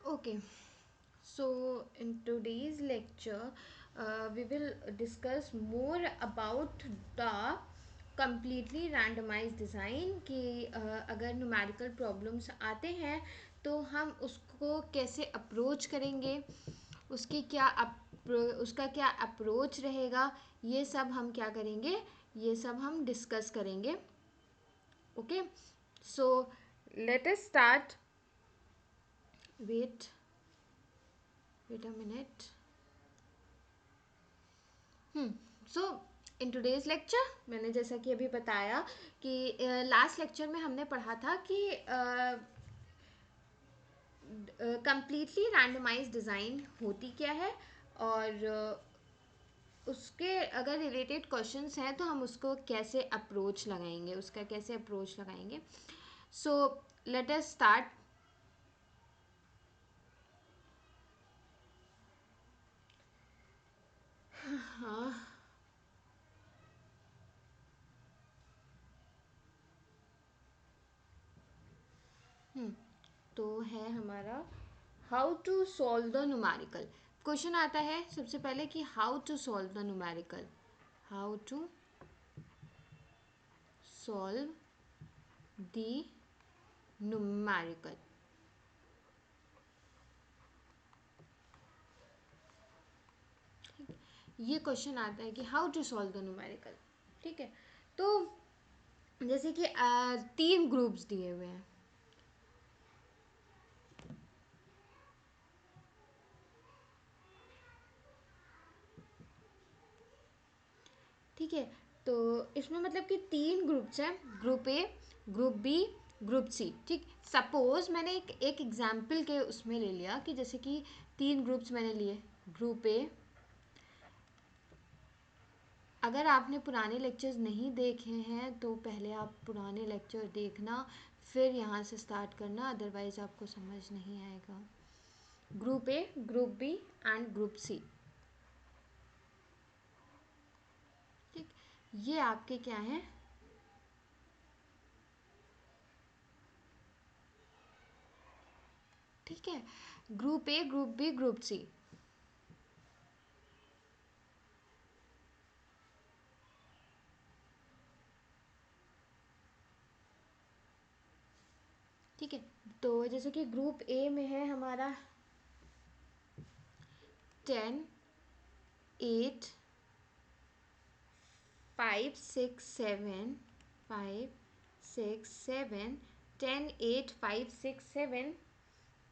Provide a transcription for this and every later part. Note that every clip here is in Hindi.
Okay, so in today's lecture, we will discuss more about the completely randomized design कि अगर numerical problems आते हैं तो हम उसको कैसे अप्रोच करेंगे, उसकी क्या उसका क्या अप्रोच रहेगा, ये सब हम क्या करेंगे, ये सब हम डिस्कस करेंगे. Okay, so let us start. Wait wait a minute. So in today's lecture मैंने जैसा कि अभी बताया कि लास्ट लेक्चर में हमने पढ़ा था कि कंप्लीटली रैंडमाइज डिज़ाइन होती क्या है, और उसके अगर रिलेटेड क्वेश्चंस हैं तो हम उसको कैसे अप्रोच लगाएंगे, उसका कैसे अप्रोच लगाएंगे. So let us start. हाँ. तो है हमारा how to solve the numerical. Question आता है सबसे पहले कि how to solve the numerical, how to solve the numerical. ये क्वेश्चन आता है कि how to solve the numerical. ठीक है, तो जैसे कि तीन ग्रुप्स दिए हुए हैं. ठीक है, तो इसमें मतलब कि तीन ग्रुप्स हैं, group A, group B, group C. ठीक, सपोज मैंने एक एग्जाम्पल के उसमें ले लिया कि जैसे कि तीन ग्रुप्स मैंने लिए. ग्रुप ए, अगर आपने पुराने लेक्चर्स नहीं देखे हैं तो पहले आप पुराने लेक्चर देखना, फिर यहाँ से स्टार्ट करना, अदरवाइज़ आपको समझ नहीं आएगा. Group A, group B and group C. ठीक, ये आपके क्या हैं, ठीक है, group A, group B, group C. ठीक है, तो जैसे कि ग्रुप ए में है हमारा 10, 8, 5, 6, 7, 5, 6, 7, 10, 8, 5, 6, 7,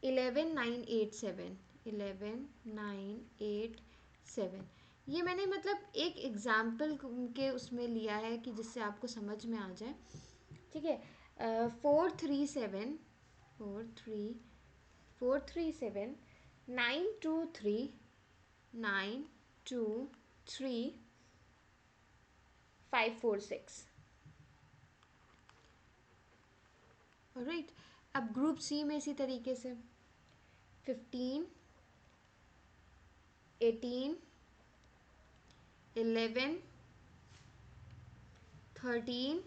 11, 9, 8, 7, 11, 9, 8, 7. ये मैंने मतलब एक एग्जाम्पल के उसमें लिया है कि जिससे आपको समझ में आ जाए. ठीक है, 4, 3, 7, 4, 3, 4, 3, 7, 9, 2, 3, 9, 2, 3, 5, 4, 6. राइट, अब ग्रुप सी में इसी तरीके से 15, 18, 11, 13,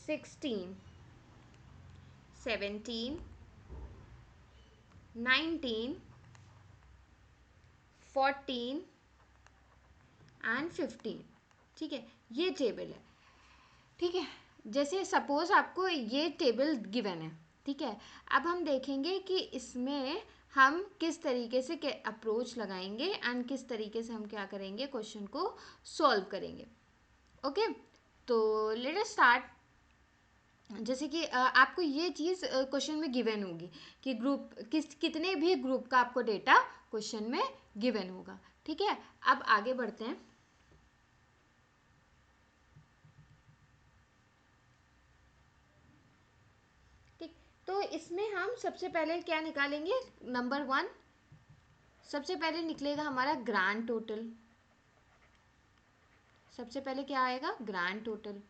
16, 17, 19, 14 एंड 15. ठीक है, ये टेबल है. ठीक है, जैसे सपोज आपको ये टेबल गिवन है. ठीक है, अब हम देखेंगे कि इसमें हम किस तरीके से अप्रोच लगाएंगे एंड किस तरीके से हम क्या करेंगे, क्वेश्चन को सॉल्व करेंगे. ओके, तो लेट अस स्टार्ट. जैसे कि आपको ये चीज़ क्वेश्चन में गिवन होगी कि ग्रुप कितने भी ग्रुप का आपको डेटा क्वेश्चन में गिवन होगा. ठीक है, अब आगे बढ़ते हैं. ठीक, तो इसमें हम सबसे पहले क्या निकालेंगे, नंबर 1 सबसे पहले निकलेगा हमारा ग्रैंड टोटल. सबसे पहले क्या आएगा, ग्रैंड टोटल.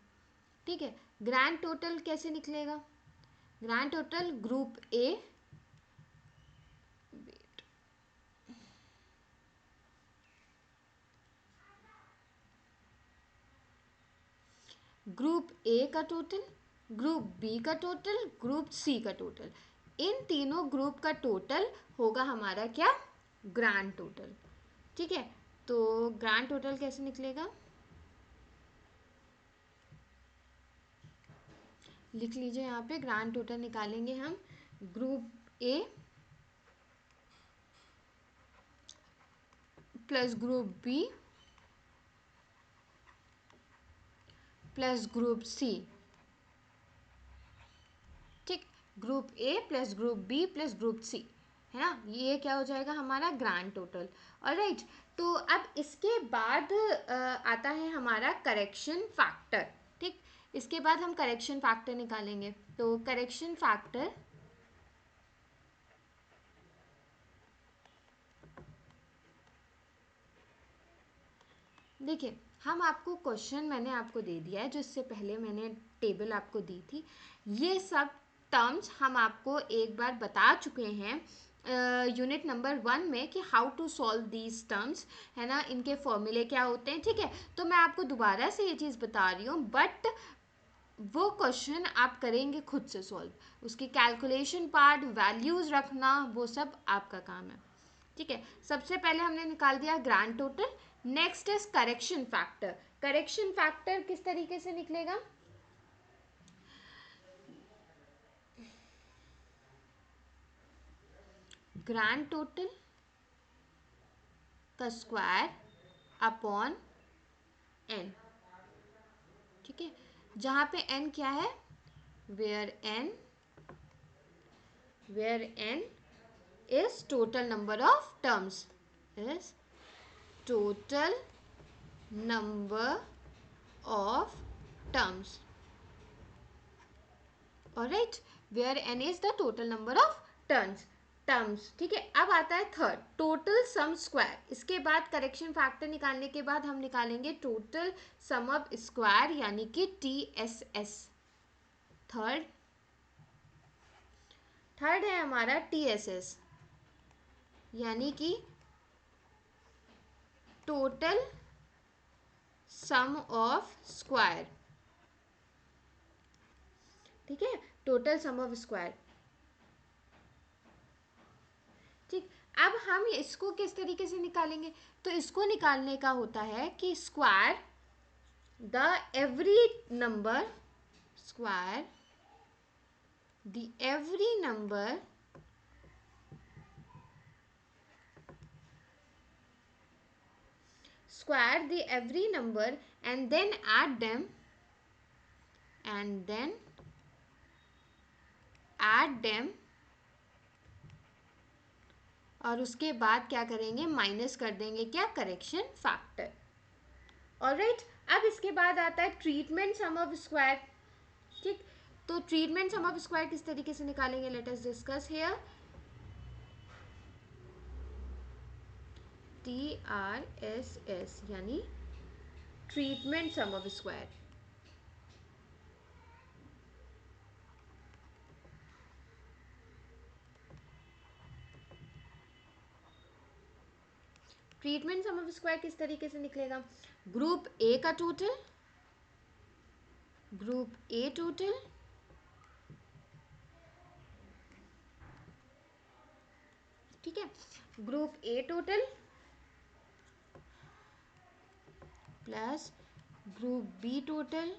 ठीक है, ग्रैंड टोटल कैसे निकलेगा, grand total group A, group A का टोटल, ग्रुप बी का टोटल, ग्रुप सी का टोटल. इन तीनों ग्रुप का टोटल होगा हमारा क्या, ग्रैंड टोटल। ठीक है, तो ग्रैंड टोटल कैसे निकलेगा, लिख लीजिए यहाँ पे। ग्रैंड टोटल निकालेंगे हम group A plus group B plus group C. ठीक, group A plus group B plus group C, है ना, ये क्या हो जाएगा हमारा ग्रैंड टोटल। ऑलराइट, तो अब इसके बाद आता है हमारा करेक्शन फैक्टर। ठीक, इसके बाद हम करेक्शन फैक्टर निकालेंगे। तो करेक्शन फैक्टर, देखिए हम आपको क्वेश्चन मैंने आपको दे दिया है, जो इससे पहले मैंने टेबल आपको दी थी। ये सब टर्म्स हम आपको एक बार बता चुके हैं यूनिट नंबर 1 में कि how to solve these terms, है ना, इनके फॉर्मूले क्या होते हैं। ठीक है, तो मैं आपको दोबारा से ये चीज़ बता रही हूँ, बट वो क्वेश्चन आप करेंगे खुद से सॉल्व, उसकी कैलकुलेशन पार्ट, वैल्यूज़ रखना, वो सब आपका काम है। ठीक है, सबसे पहले हमने निकाल दिया grand total. Next is correction factor. Correction factor किस तरीके से निकलेगा, ग्रैंड टोटल का स्क्वायर अपॉन एन। ठीक है, जहाँ पे एन क्या है, where N is total number of terms, is total number of terms. Alright, where n is the total number of terms. ठीक है, अब आता है थर्ड, टोटल सम स्क्वायर। इसके बाद करेक्शन फैक्टर निकालने के बाद हम निकालेंगे टोटल सम ऑफ स्क्वायर, यानी कि TSS। थर्ड है हमारा TSS, यानी कि टोटल सम ऑफ स्क्वायर। ठीक है, टोटल सम ऑफ स्क्वायर। ठीक, अब हम इसको किस तरीके से निकालेंगे, तो इसको निकालने का होता है कि square the every number, square the every number square the every number and then add them, और उसके बाद क्या करेंगे, माइनस कर देंगे क्या, करेक्शन फैक्टर। ऑलराइट, अब इसके बाद आता है ट्रीटमेंट सम ऑफ स्क्वायर। ठीक, तो ट्रीटमेंट सम ऑफ स्क्वायर किस तरीके से निकालेंगे, let us discuss here. TRSS यानी treatment sum of square. Treatment sum of square किस तरीके से निकलेगा, ग्रुप ए का टोटल, ग्रुप ए टोटल ठीक है, group A total plus group B total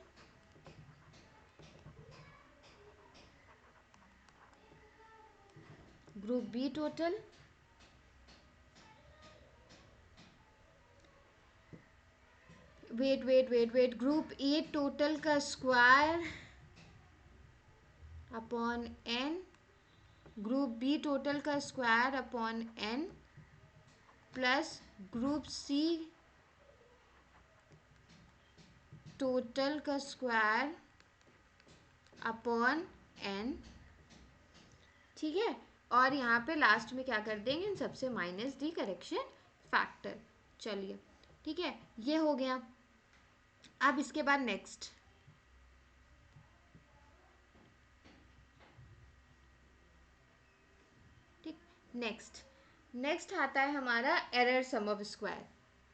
wait group A total का square upon N, group B total का square upon N, plus group C total का स्क्वायर अपॉन एन। ठीक है, और यहाँ पे लास्ट में क्या कर देंगे, इन सबसे माइनस दी करेक्शन फैक्टर। चलिए ठीक है, ये हो गया। अब इसके बाद नेक्स्ट, ठीक, नेक्स्ट आता है हमारा error sum of square.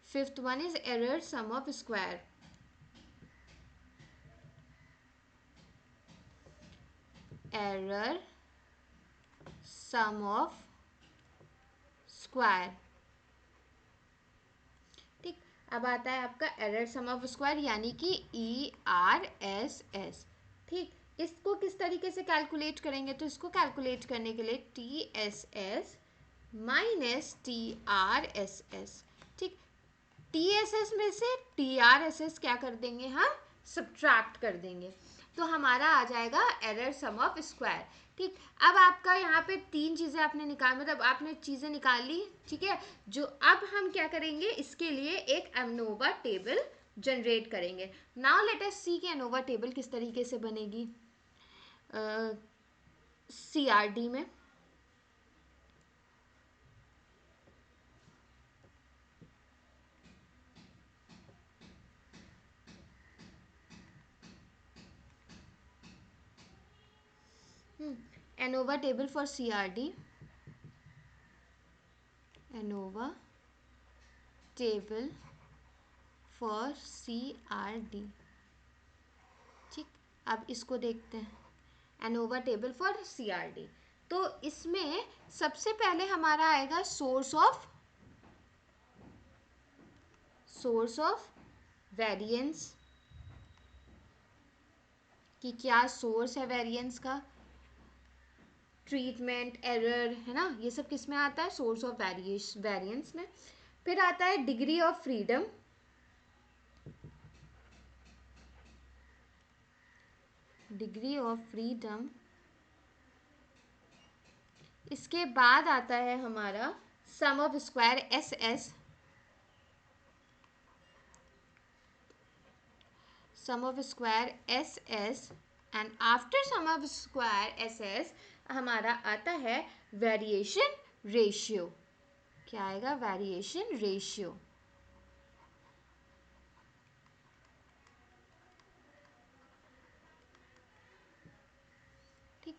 Fifth one is error sum of square. Error sum of square. ठीक, अब आता है आपका एरर सम ऑफ स्क्वायर यानी कि ERSS। ठीक, इसको किस तरीके से कैलकुलेट करेंगे, तो इसको कैलकुलेट करने के लिए TSS माइनस TRSS। ठीक, TSS में से TRSS क्या कर देंगे, हम सब्ट्रैक्ट कर देंगे, तो हमारा आ जाएगा एरर सम ऑफ स्क्वायर। ठीक, अब आपका यहाँ पे तीन चीज़ें आपने निकाल, मतलब आपने चीज़ें निकाल ली। ठीक है, जो अब हम क्या करेंगे, इसके लिए एक एनोवा टेबल जनरेट करेंगे। नाउ लेट अस सी कि एनोवा टेबल किस तरीके से बनेगी। CRD में ANOVA table for CRD, ANOVA table for CRD। ठीक, अब इसको देखते हैं, एनोवा टेबल फॉर CRD। तो इसमें सबसे पहले हमारा आएगा सोर्स ऑफ वेरिएंस, कि क्या सोर्स है वेरिएंस का, ट्रीटमेंट, एरर, है ना, ये सब किस में आता है, सोर्स ऑफ वेरिएंस में। फिर आता है degree of freedom, degree of freedom. इसके बाद आता है हमारा sum of square SS, sum of square SS, and after sum of square SS हमारा आता है वेरिएशन रेशियो। क्या आएगा, वेरिएशन रेशियो। ठीक,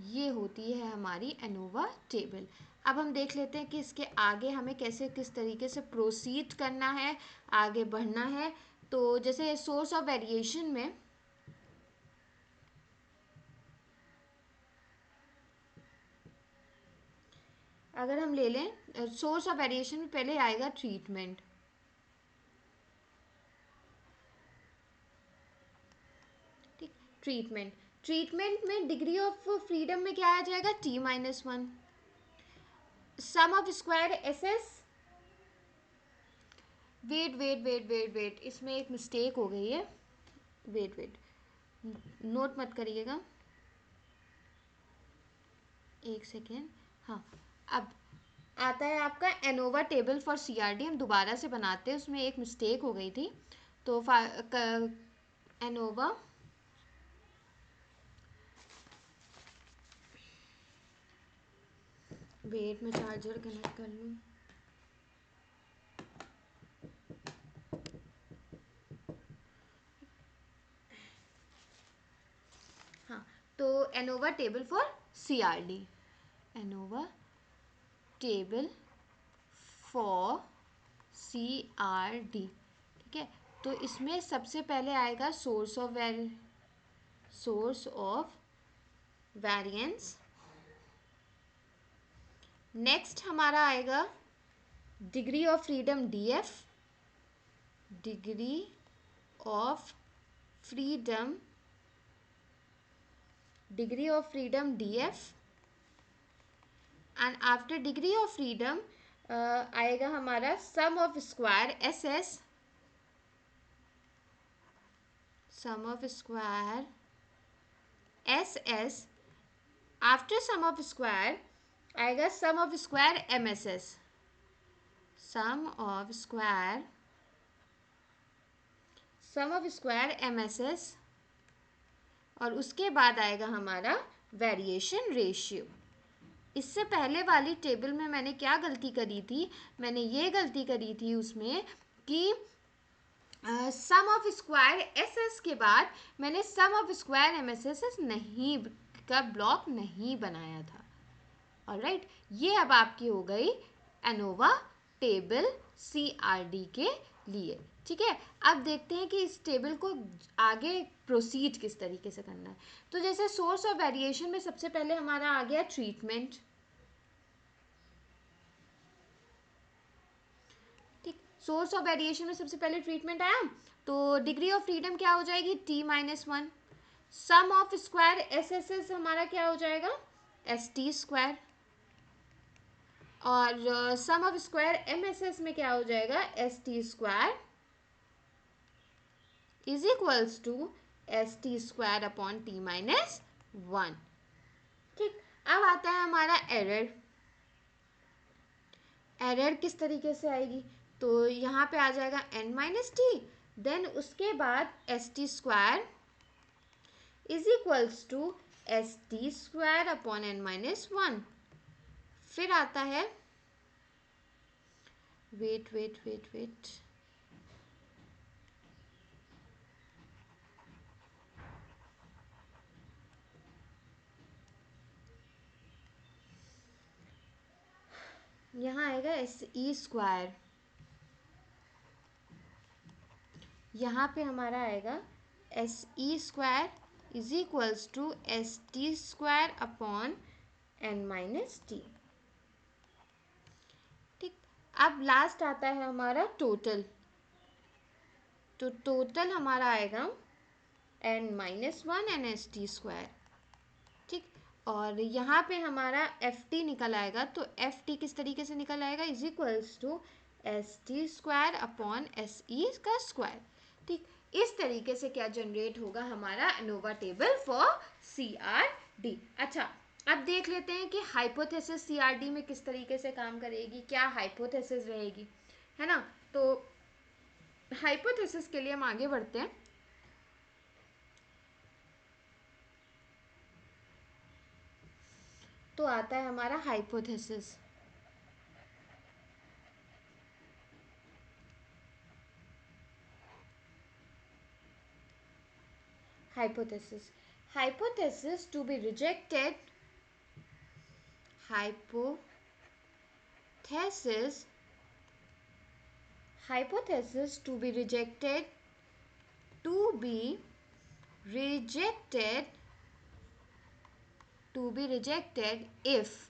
ये होती है हमारी एनोवा टेबल। अब हम देख लेते हैं कि इसके आगे हमें कैसे, किस तरीके से प्रोसीड करना है, आगे बढ़ना है। तो जैसे सोर्स ऑफ वेरिएशन में अगर हम ले लें, सोर्स ऑफ वेरिएशन में पहले आएगा ट्रीटमेंट। ठीक, ट्रीटमेंट में डिग्री ऑफ फ्रीडम में क्या आ जाएगा, T-1। Sum of square SS, wait, इसमें एक मिस्टेक हो गई है, वेट, नोट मत करिएगा, एक सेकेंड। हाँ, अब आता है आपका एनोवा टेबल फॉर CRD। हम दोबारा से बनाते हैं, उसमें एक मिस्टेक हो गई थी। तो एनोवा वेट, मैं चार्जर कनेक्ट कर लूँ। हाँ, तो ANOVA table for CRD, ANOVA table for CRD। ठीक है, तो इसमें सबसे पहले आएगा सोर्स ऑफ वेरिएंस। नेक्स्ट हमारा आएगा degree of freedom DF, degree of freedom DF, and after degree of freedom आएगा हमारा sum of square SS, sum of square SS। After sum of square आएगा sum of square MSS, sum of square MSS, और उसके बाद आएगा हमारा वेरिएशन रेशियो। इससे पहले वाली टेबल में मैंने क्या गलती करी थी, मैंने ये गलती करी थी उसमें कि सम ऑफ स्क्वायर SS के बाद मैंने सम ऑफ स्क्वायर MSS नहीं का ब्लॉक नहीं बनाया था। ऑलराइट, ये अब आपकी हो गई एनोवा टेबल CRD के लिए। ठीक है, अब देखते हैं कि इस टेबल को आगे प्रोसीड किस तरीके से करना है। तो जैसे सोर्स ऑफ वेरिएशन में सबसे पहले हमारा आ गया ट्रीटमेंट। ठीक, सोर्स ऑफ वेरिएशन में सबसे पहले ट्रीटमेंट आया, तो डिग्री ऑफ फ्रीडम क्या हो जाएगी, t-1। Sum of square S S S हमारा क्या हो जाएगा, ST²। और सम ऑफ स्क्वायर MSS में क्या हो जाएगा, ST² is equals to ST² upon t-1। ठीक, अब आता है हमारा एरर। एरर किस तरीके से आएगी, तो यहाँ पे आ जाएगा n-t, देन उसके बाद ST² is equals to ST² upon n-1। फिर आता है, वेट, यहाँ आएगा SE², यहाँ पे हमारा आएगा SE² is equals to ST² upon n-t। ठीक, अब लास्ट आता है हमारा टोटल। तो टोटल हमारा आएगा n-1 एन ST²। ठीक, और यहाँ पे हमारा FT निकल आएगा, तो FT किस तरीके से निकल आएगा, is equals to ST² upon SE²। ठीक, इस तरीके से क्या जनरेट होगा हमारा एनोवा टेबल फॉर CRD। अच्छा, अब देख लेते हैं कि हाइपोथेसिस CRD में किस तरीके से काम करेगी, क्या हाइपोथेसिस रहेगी, है ना। तो हाइपोथेसिस के लिए हम आगे बढ़ते हैं। तो आता है हमारा hypothesis. Hypothesis to be rejected, hypothesis to be rejected, to be rejected if,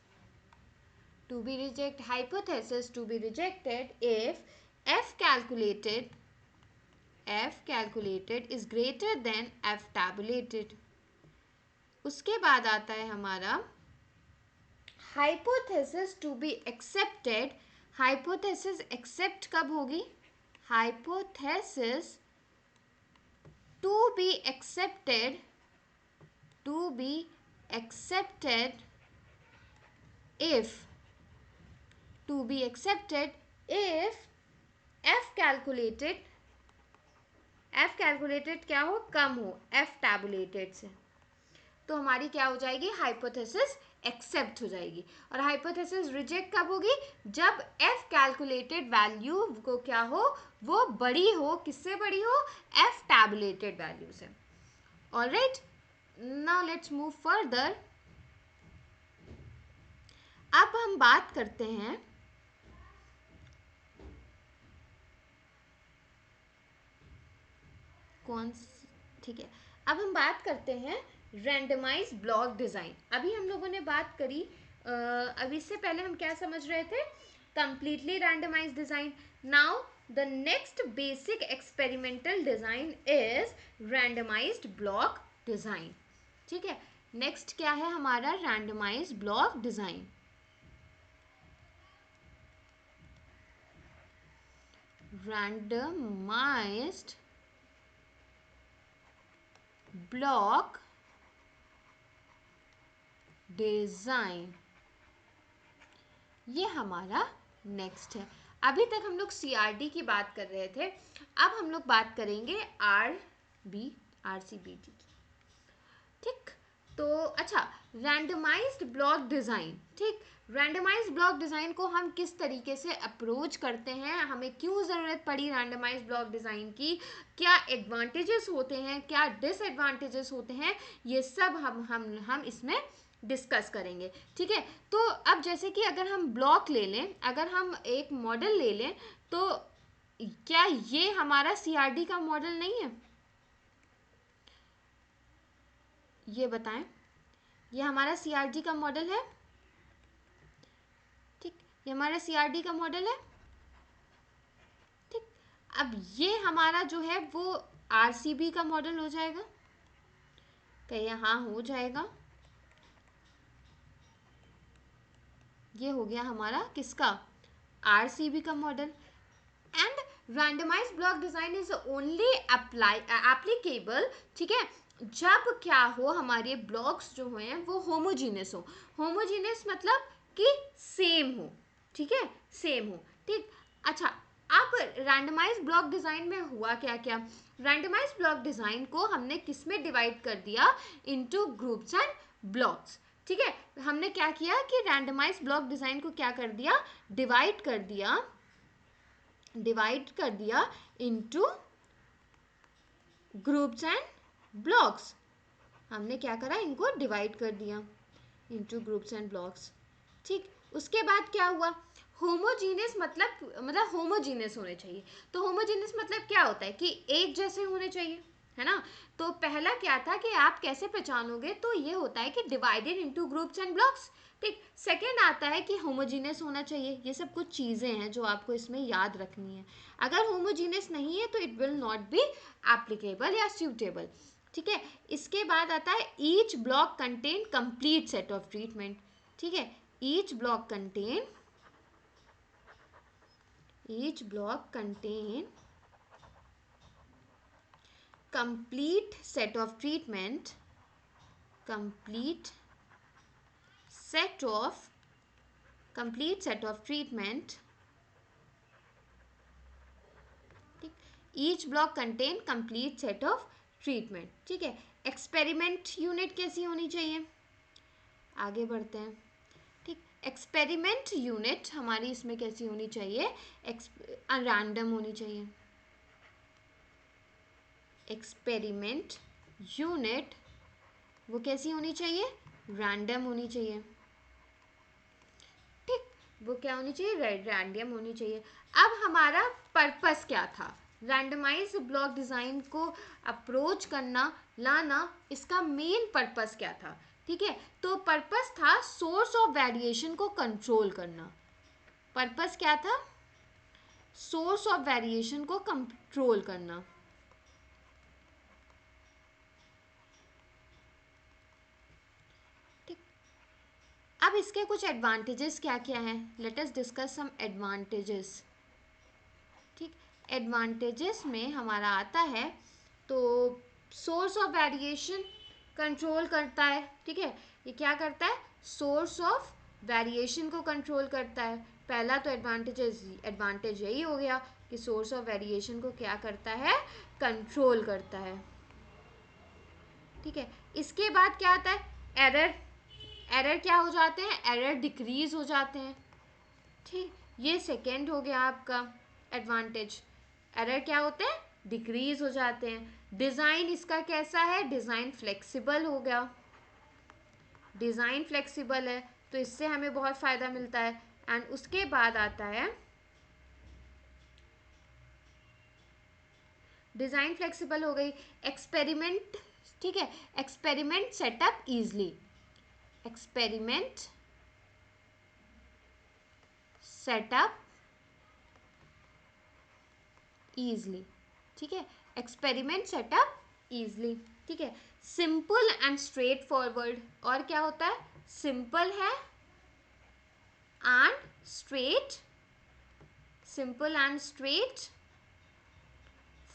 hypothesis to be rejected if F calculated is greater than F tabulated। उसके बाद आता है हमारा hypothesis to be accepted. Hypothesis accept कब होगी, hypothesis to be accepted if F calculated क्या हो, कम हो F tabulated से, तो हमारी क्या हो जाएगी, हाइपोथेसिस एक्सेप्ट हो जाएगी। और हाइपोथेसिस रिजेक्ट कब होगी, जब F कैलकुलेटेड वैल्यू को क्या हो, वो बड़ी हो, किससे बड़ी हो, F टैबुलेटेड वैल्यू से। Alright, now let's move further. अब हम बात करते हैं ठीक है, अब हम बात करते हैं रैंडमाइज ब्लॉक डिज़ाइन। अभी हम लोगों ने बात करी, अभी इससे पहले हम क्या समझ रहे थे, completely randomize design. Now the next basic experimental design is randomized block design. ठीक है, नेक्स्ट क्या है हमारा, randomized block design. Randomized block design, ये हमारा नेक्स्ट है। अभी तक हम लोग CRD की बात कर रहे थे, अब हम लोग बात करेंगे RCBT की। ठीक, तो अच्छा, रैंडमाइज्ड ब्लॉक डिज़ाइन। ठीक, रैंडमाइज्ड ब्लॉक डिज़ाइन को हम किस तरीके से अप्रोच करते हैं, हमें क्यों ज़रूरत पड़ी रैंडमाइज्ड ब्लॉक डिज़ाइन की, क्या एडवांटेजेस होते हैं, क्या डिसएडवांटेजेस होते हैं, ये सब हम इसमें डिस्कस करेंगे। ठीक है, तो अब जैसे कि अगर हम ब्लॉक ले लें, अगर हम एक मॉडल ले लें, तो क्या ये हमारा सीआरडी का मॉडल नहीं है? ये बताएं, ये हमारा सीआरडी का मॉडल है? ठीक, ये हमारा सीआरडी का मॉडल है। ठीक, अब ये हमारा जो है वो आरसीबी का मॉडल हो जाएगा। कहिए हाँ, हो जाएगा। ये हो गया हमारा किसका? आरसीबी का model. And randomized block design is only applicable, ठीक है, जब क्या हो, हमारे ब्लॉक्स जो हैं वो होमोजीनियस हो। होमोजीनियस मतलब कि सेम हो, ठीक है, सेम हो। ठीक, अच्छा, अब रैंडमाइज ब्लॉक डिज़ाइन में हुआ क्या क्या? रैंडमाइज ब्लॉक डिज़ाइन को हमने किस में डिवाइड कर दिया? Into groups and blocks. ठीक है, हमने क्या किया कि रैंडमाइज ब्लॉक डिज़ाइन को क्या कर दिया? डिवाइड कर दिया इनटू ग्रुप्स एंड ब्लॉक्स। हमने क्या करा? इनको डिवाइड कर दिया इनटू ग्रुप्स एंड ब्लॉक्स। ठीक, उसके बाद क्या हुआ? होमोजीनियस मतलब होमोजीनियस होने चाहिए। तो होमोजीनियस मतलब क्या होता है? कि एक जैसे होने चाहिए, है ना। तो पहला क्या था कि आप कैसे पहचानोगे? तो ये होता है कि divided into groups and blocks. ठीक, सेकेंड आता है कि होमोजीनियस होना चाहिए। ये सब कुछ चीज़ें हैं जो आपको इसमें याद रखनी है। अगर होमोजीनियस नहीं है तो it will not be applicable या सूटेबल। ठीक है, इसके बाद आता है each block contain complete set of treatment. ठीक है, each block contain complete set of treatment, complete set of treatment। ठीक, each block contain complete set of treatment। ठीक है, एक्सपेरिमेंट यूनिट कैसी होनी चाहिए? आगे बढ़ते हैं। ठीक, एक्सपेरिमेंट यूनिट हमारी इसमें कैसी होनी चाहिए? रैंडम होनी चाहिए। एक्सपेरिमेंट यूनिट वो कैसी होनी चाहिए? रैंडम होनी चाहिए। ठीक, वो क्या होनी चाहिए? रैंडम होनी चाहिए। अब हमारा पर्पस क्या था? रैंडमाइज ब्लॉक डिज़ाइन को अप्रोच करना, लाना, इसका मेन पर्पस क्या था? ठीक है, तो पर्पस था सोर्स ऑफ वेरिएशन को कंट्रोल करना। पर्पस क्या था? सोर्स ऑफ वेरिएशन को कंट्रोल करना। अब इसके कुछ एडवांटेजेस क्या क्या हैं? Let us discuss some advantages. ठीक, एडवांटेजेस में हमारा आता है तो सोर्स ऑफ वेरिएशन कंट्रोल करता है। ठीक है, ये क्या करता है? सोर्स ऑफ वेरिएशन को कंट्रोल करता है। पहला तो एडवांटेज यही हो गया कि सोर्स ऑफ वेरिएशन को क्या करता है? कंट्रोल करता है। ठीक है, इसके बाद क्या आता है? एरर क्या हो जाते हैं? एरर डिक्रीज हो जाते हैं। ठीक, ये सेकेंड हो गया आपका एडवांटेज। एरर क्या होते हैं? डिक्रीज हो जाते हैं। डिज़ाइन इसका कैसा है? डिज़ाइन फ्लेक्सिबल हो गया। डिज़ाइन फ्लेक्सिबल है तो इससे हमें बहुत फ़ायदा मिलता है। एंड उसके बाद आता है डिज़ाइन फ्लेक्सिबल हो गई। एक्सपेरिमेंट, ठीक है, experiment setup easily. Experiment setup easily. ठीक है, एक्सपेरिमेंट सेटअप ईजली। ठीक है, सिंपल एंड स्ट्रेट फॉरवर्ड। और क्या होता है? सिंपल है and straight, simple and straight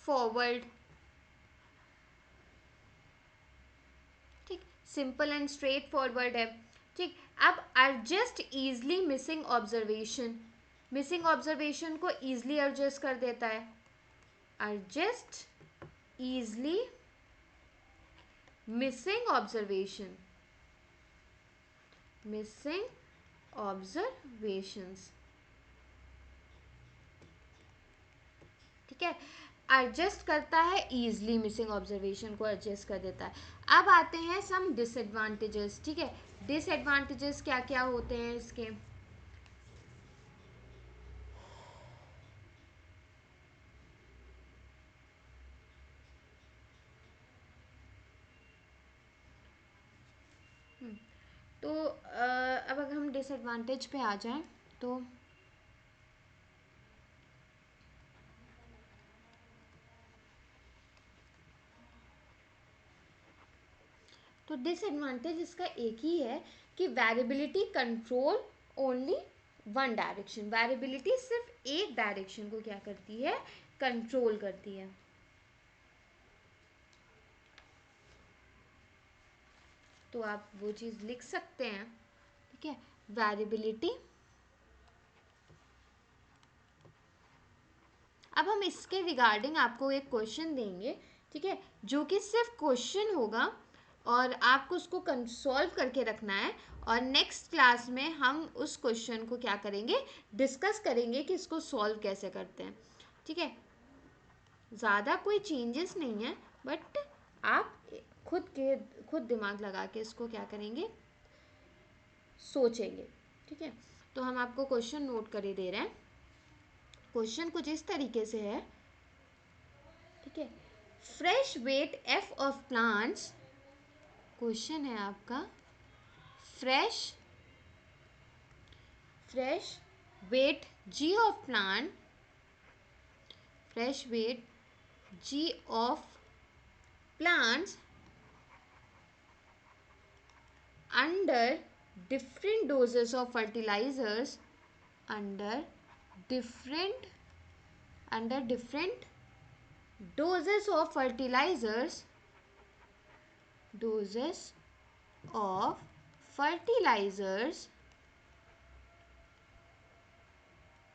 forward. ठीक, सिंपल एंड स्ट्रेट फॉरवर्ड है। ठीक, अब adjust easily missing observation. Missing observation को ईजली एडजस्ट कर देता है। Adjust easily missing observation, missing observations. ठीक है, एडजस्ट करता है ईजली, मिसिंग ऑब्जर्वेशन को एडजस्ट कर देता है। अब आते हैं सम डिसएडवांटेजेस। ठीक है, डिसएडवांटेजेस क्या क्या होते हैं इसके? तो अब अगर हम डिसएडवांटेज पे आ जाएं तो डिसएडवांटेज इसका एक ही है कि variability control only one direction, variability सिर्फ एक डायरेक्शन को क्या करती है, कंट्रोल करती है। तो आप वो चीज़ लिख सकते हैं, ठीक है, वेरिएबिलिटी। अब हम इसके रिगार्डिंग आपको एक क्वेश्चन देंगे, ठीक है, जो कि सिर्फ क्वेश्चन होगा और आपको उसको सॉल्व करके रखना है, और नेक्स्ट क्लास में हम उस क्वेश्चन को क्या करेंगे, डिस्कस करेंगे कि इसको सॉल्व कैसे करते हैं, ठीक है। ज़्यादा कोई चेंजेस नहीं है, बट आप खुद दिमाग लगा के इसको क्या करेंगे, सोचेंगे, ठीक है। तो हम आपको क्वेश्चन नोट कर ही दे रहे हैं। क्वेश्चन कुछ इस तरीके से है, ठीक है, fresh weight F of plants, question है आपका fresh weight G of plant, fresh weight G of plants under different doses of fertilizers, under different doses of fertilizers,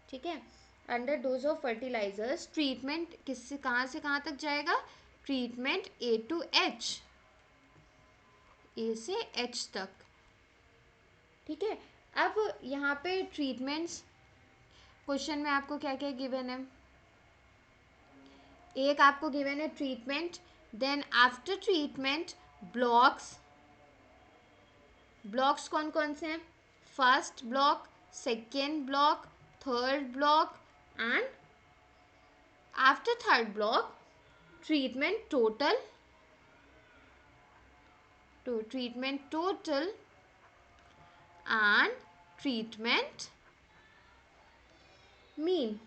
ठीक है, under dose of fertilizers, treatment किससे कहाँ से कहाँ तक जाएगा, treatment A to H, A से एच तक, ठीक है। अब यहाँ पे ट्रीटमेंट्स, क्वेश्चन में आपको क्या क्या गिवन है, एक आपको गिवन है treatment, then after treatment blocks कौन कौन से हैं, first block, second block, third block, and after third block treatment total and treatment mean,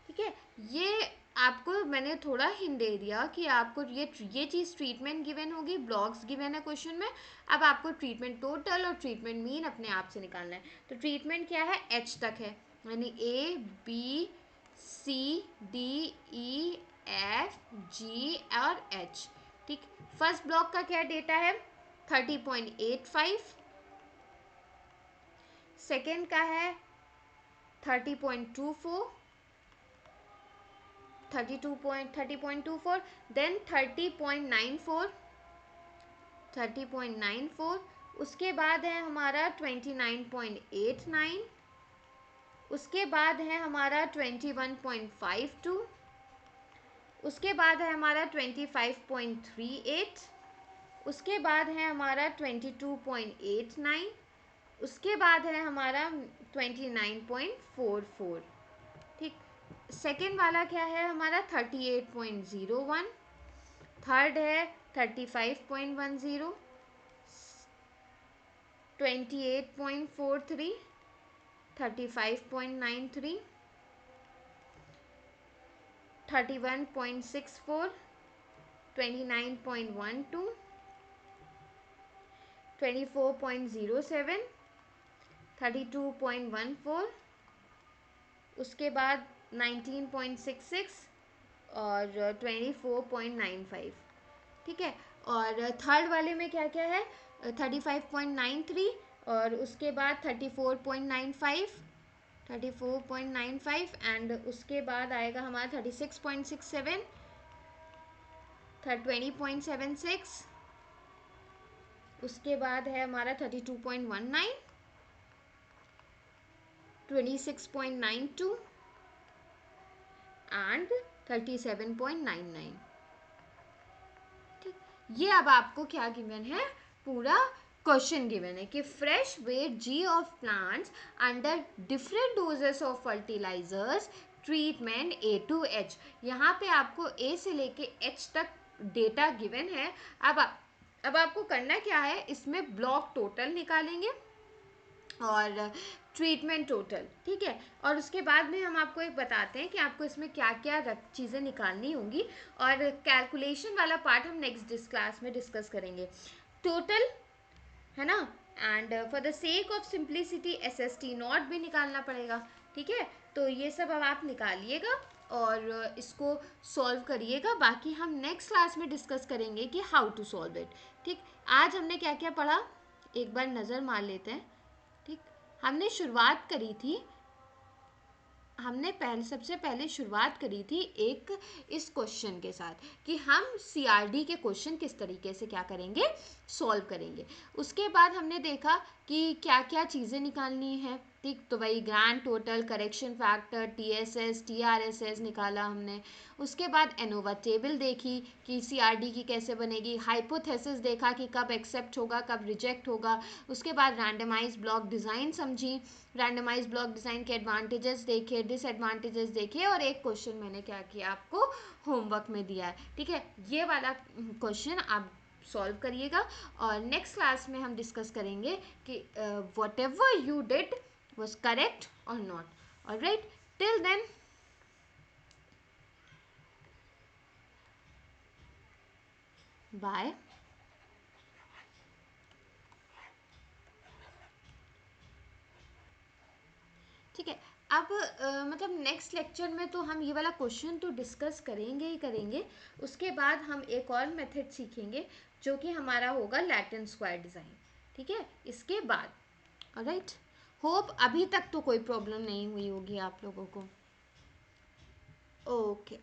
ठीक है। ये आपको मैंने थोड़ा हिंट दे दिया कि आपको ये चीज़ ट्रीटमेंट गिवन होगी, ब्लॉक्स गिवन है क्वेश्चन में, अब आपको ट्रीटमेंट टोटल और ट्रीटमेंट मीन अपने आप से निकालना है। तो ट्रीटमेंट क्या है, एच तक है, यानी A B C D E F G और एच, ठीक। फर्स्ट ब्लॉक का क्या डेटा है, 30.85, सेकेंड का है 30.24, 30.24, देन 30.94, उसके बाद है हमारा 29.89, उसके बाद है हमारा 21.52, उसके बाद है हमारा 25.38, उसके बाद है हमारा 22.89, उसके बाद है हमारा 29.44, ठीक। सेकेंड वाला क्या है हमारा 38.01, थर्ड है 35.10, 28.43, 35.93, 31.64, 29.12, 24.07, 32.14, उसके बाद 19.66 और 24.95, ठीक है। और थर्ड वाले में क्या क्या है, 35.93 और उसके बाद 34.95 एंड उसके बाद आएगा हमारा 36.67, 20.76, उसके बाद है हमारा 32.19, 26.92 एंड 37.99, ठीक। ये अब आपको क्या गिवन है, पूरा क्वेश्चन गिवन है कि fresh weight G of plants under different doses of fertilizers treatment A to H, यहाँ पे आपको ए से लेके एच तक डेटा गिवन है। अब अब आपको करना क्या है, इसमें ब्लॉक टोटल निकालेंगे और ट्रीटमेंट टोटल, ठीक है। और उसके बाद में हम आपको एक बताते हैं कि आपको इसमें क्या क्या चीज़ें निकालनी होंगी, और कैलकुलेशन वाला पार्ट हम नेक्स्ट क्लास में डिस्कस करेंगे। टोटल है ना, and for the sake of simplicity SST not भी निकालना पड़ेगा, ठीक है। तो ये सब अब आप निकालिएगा और इसको सॉल्व करिएगा। बाकी हम नेक्स्ट क्लास में डिस्कस करेंगे कि हाउ टू सॉल्व इट, ठीक। आज हमने क्या क्या पढ़ा, एक बार नज़र मार लेते हैं, ठीक। हमने शुरुआत करी थी, हमने सबसे पहले शुरुआत करी थी एक इस क्वेश्चन के साथ कि हम CRD के क्वेश्चन किस तरीके से क्या करेंगे, सॉल्व करेंगे। उसके बाद हमने देखा कि क्या क्या चीज़ें निकालनी है, ठीक। तो वही grand total, correction factor, TSS TRSS निकाला हमने। उसके बाद एनोवा टेबल देखी कि CRD की कैसे बनेगी, हाइपोथेसिस देखा कि कब एक्सेप्ट होगा कब रिजेक्ट होगा। उसके बाद रैंडमाइज ब्लॉक डिज़ाइन समझी, रैंडमाइज ब्लॉक डिज़ाइन के एडवांटेजेस देखे, डिसएडवांटेजेस देखे, और एक क्वेश्चन मैंने क्या किया आपको होमवर्क में दिया है, ठीक है। ये वाला क्वेश्चन आप सॉल्व करिएगा और नेक्स्ट क्लास में हम डिस्कस करेंगे कि whatever you did was correct और not. Alright, till then bye. ठीक है। अब मतलब नेक्स्ट लेक्चर में तो हम ये वाला क्वेश्चन तो डिस्कस करेंगे ही करेंगे। उसके बाद हम एक और मेथड सीखेंगे जो कि हमारा होगा लैटिन स्क्वायर डिज़ाइन, ठीक है, इसके बाद। ऑलराइट, होप अभी तक तो कोई प्रॉब्लम नहीं हुई होगी आप लोगों को। ओके।